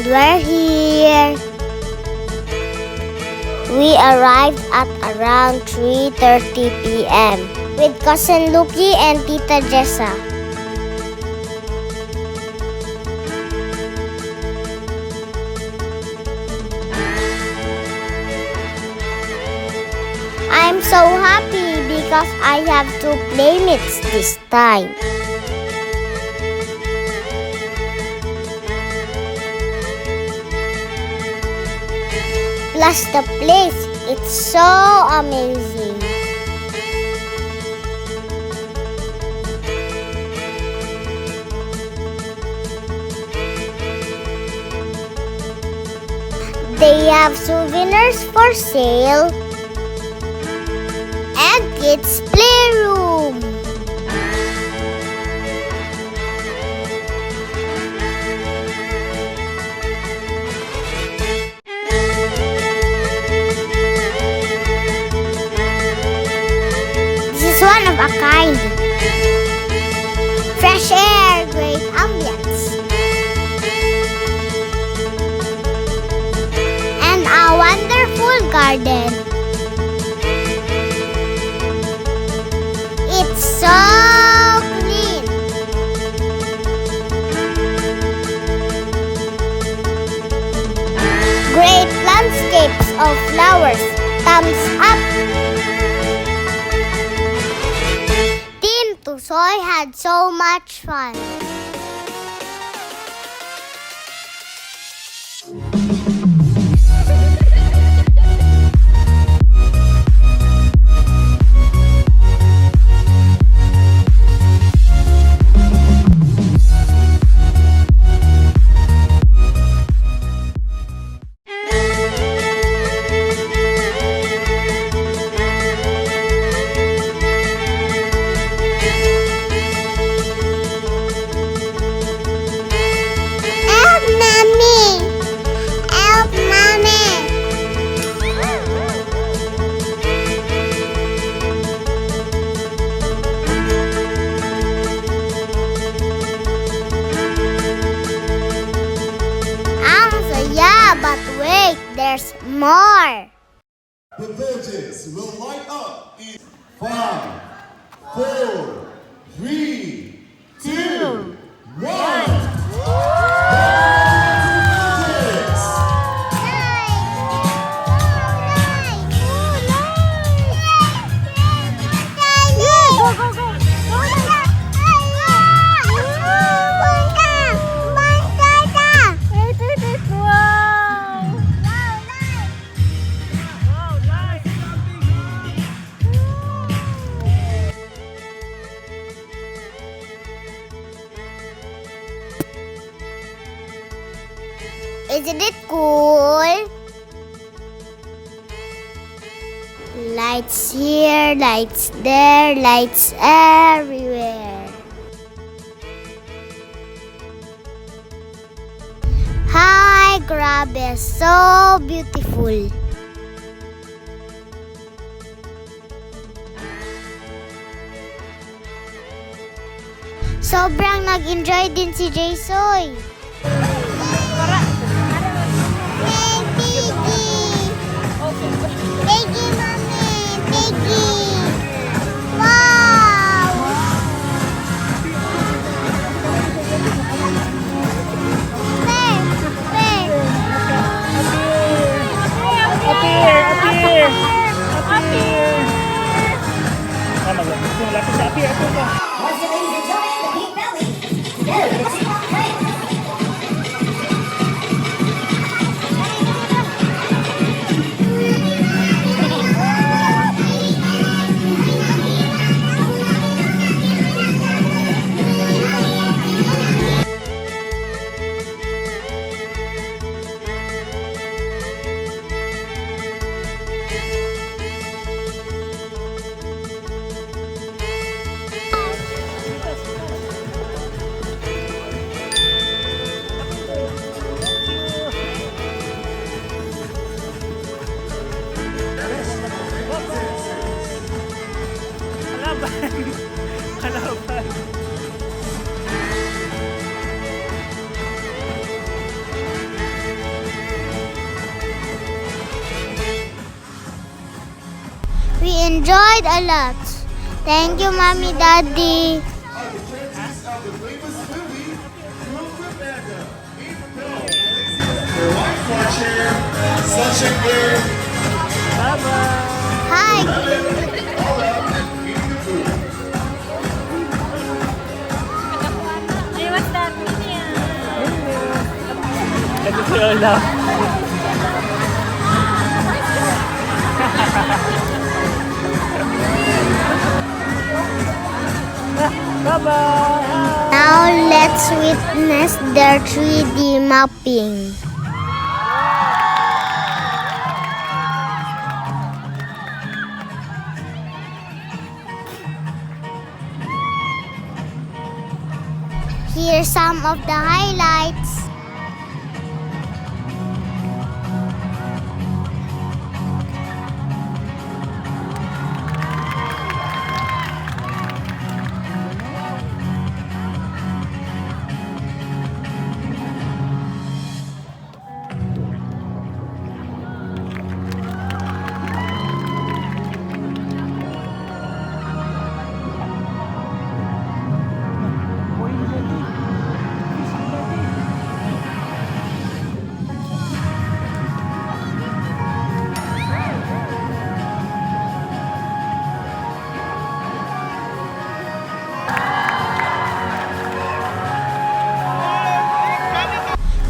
we're here. We arrived at around 3:30 p.m. with Cousin Lucky and Tita Jessa. I'm so happy because I have two playmates this time. Plus the place, it's so amazing. They have souvenirs for sale and kids' playroom. This is one of a kind. Fresh air, great ambience, and a wonderful garden. It's so clean. Great landscapes of flowers. Thumbs up. Team Tusoy had so much fun. But wait, there's more. The villages will light up in 5, 4, 3, 2, 1. Isn't it cool? Lights here, lights there, lights everywhere. Hi, grabe, so beautiful. Sobrang nag-enjoy din si Jaysoy. Piggy, mommy, piggy. Wow. Up here. Tama ba? Lapit sa up here. enjoyed a lot. Thank you, Mommy, Daddy. Are the trenches of the famous movie Room Amanda in Pearl. White watcher, such a girl. Bye-bye. Hi. All up and eat the food. Hey, what's that? Ito si Olaf. Bye-bye. Now let's witness their 3D mapping. Here's some of the highlights.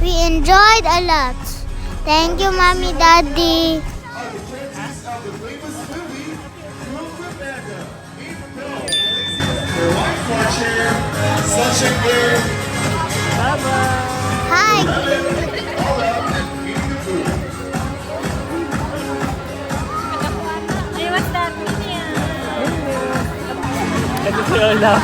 We enjoyed a lot. Thank you, Mommy, Daddy. Are the trenches of the famous movie Room Amanda in Pearl. White watcher, such a girl. Bye-bye. Hi. All up and eat the food. Hey, what's that? Ito si Olaf.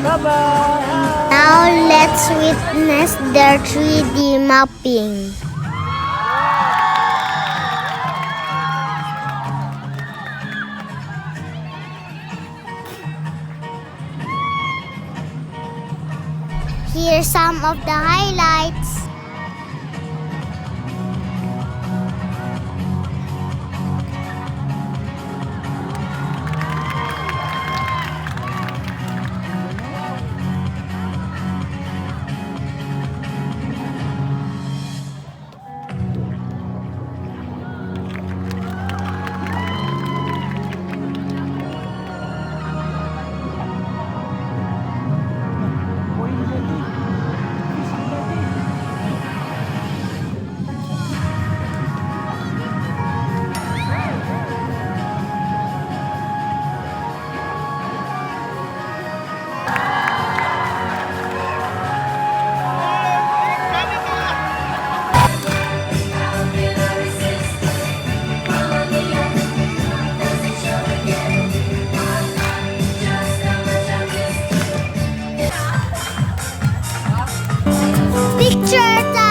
Bye-bye. Now let's witness their 3D mapping. Here's some of the highlights. Picture time!